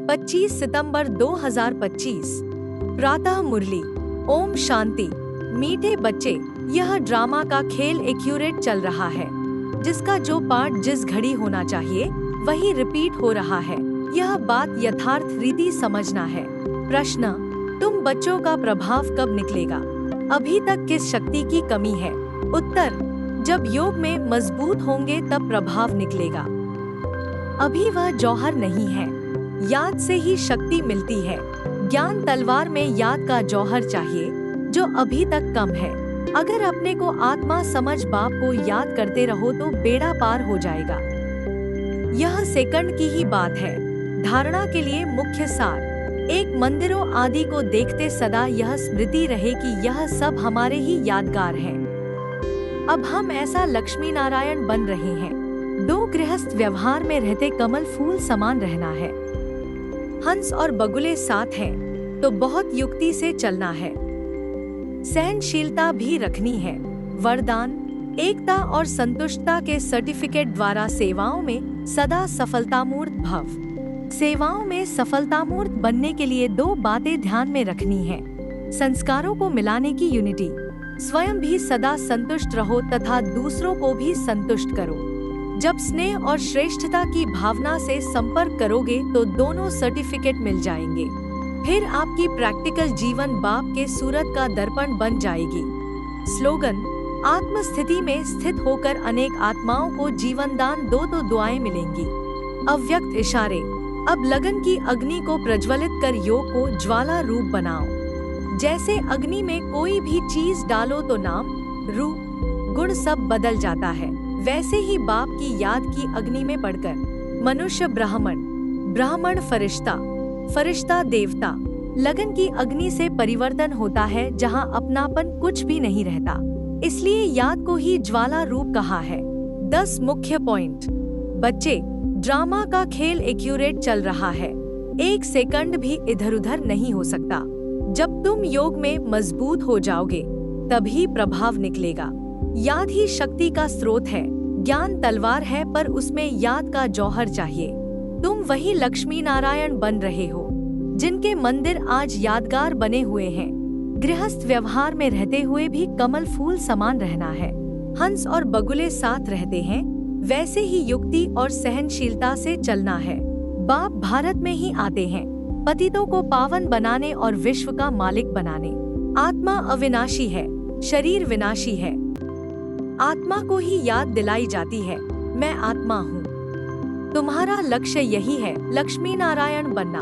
25 सितंबर 2025। प्रातः मुरली। ओम शांति। मीठे बच्चे, यह ड्रामा का खेल एक्यूरेट चल रहा है, जिसका जो पार्ट जिस घड़ी होना चाहिए वही रिपीट हो रहा है। यह बात यथार्थ रीति समझना है। प्रश्न, तुम बच्चों का प्रभाव कब निकलेगा? अभी तक किस शक्ति की कमी है? उत्तर, जब योग में मजबूत होंगे तब प्रभाव निकलेगा। अभी वह जौहर नहीं है, याद से ही शक्ति मिलती है। ज्ञान तलवार में याद का जौहर चाहिए, जो अभी तक कम है। अगर अपने को आत्मा समझ बाप को याद करते रहो तो बेड़ा पार हो जाएगा। यह सेकंड की ही बात है। धारणा के लिए मुख्य सार, एक मंदिरों आदि को देखते सदा यह स्मृति रहे कि यह सब हमारे ही यादगार है। अब हम ऐसा लक्ष्मी नारायण बन रहे हैं। दो गृहस्थ व्यवहार में रहते कमल फूल समान रहना है। हंस और बगुले साथ हैं, तो बहुत युक्ति से चलना है। सहनशीलता भी रखनी है। वरदान, एकता और संतुष्टता के सर्टिफिकेट द्वारा सेवाओं में सदा सफलतामूर्त भव। सेवाओं में सफलतामूर्त बनने के लिए दो बातें ध्यान में रखनी है। संस्कारों को मिलाने की यूनिटी, स्वयं भी सदा संतुष्ट रहो तथा दूसरों को भी संतुष्ट करो। जब स्नेह और श्रेष्ठता की भावना से संपर्क करोगे तो दोनों सर्टिफिकेट मिल जाएंगे। फिर आपकी प्रैक्टिकल जीवन बाप के सूरत का दर्पण बन जाएगी। स्लोगन, आत्मस्थिति में स्थित होकर अनेक आत्माओं को जीवन दान दो तो दुआएं मिलेंगी। अव्यक्त इशारे, अब लगन की अग्नि को प्रज्वलित कर योग को ज्वाला रूप बनाओ। जैसे अग्नि में कोई भी चीज डालो तो नाम, रूप, गुण सब बदल जाता है, वैसे ही बाप की याद की अग्नि में पड़कर मनुष्य ब्राह्मण, ब्राह्मण फरिश्ता, फरिश्ता देवता, लगन की अग्नि से परिवर्तन होता है जहाँ अपनापन कुछ भी नहीं रहता। इसलिए याद को ही ज्वाला रूप कहा है। 10 मुख्य पॉइंट। बच्चे, ड्रामा का खेल एक्यूरेट चल रहा है। एक सेकंड भी इधर उधर नहीं हो सकता। जब तुम योग में मजबूत हो जाओगे तभी प्रभाव निकलेगा। याद ही शक्ति का स्रोत है। ज्ञान तलवार है पर उसमें याद का जौहर चाहिए। तुम वही लक्ष्मी नारायण बन रहे हो, जिनके मंदिर आज यादगार बने हुए हैं। गृहस्थ व्यवहार में रहते हुए भी कमल फूल समान रहना है। हंस और बगुले साथ रहते हैं, वैसे ही युक्ति और सहनशीलता से चलना है। बाप भारत में ही आते हैं, पतितों को पावन बनाने और विश्व का मालिक बनाने। आत्मा अविनाशी है, शरीर विनाशी है। आत्मा को ही याद दिलाई जाती है, मैं आत्मा हूँ। तुम्हारा लक्ष्य यही है, लक्ष्मी नारायण बनना।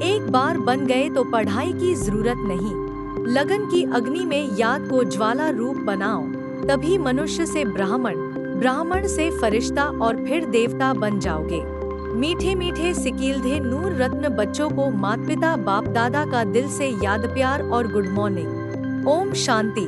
एक बार बन गए तो पढ़ाई की जरूरत नहीं। लगन की अग्नि में याद को ज्वाला रूप बनाओ, तभी मनुष्य से ब्राह्मण, ब्राह्मण से फरिश्ता और फिर देवता बन जाओगे। मीठे मीठे सिकीलधे नूर रत्न बच्चों को माता पिता बाप दादा का दिल से याद, प्यार और गुड मॉर्निंग। ओम शांति।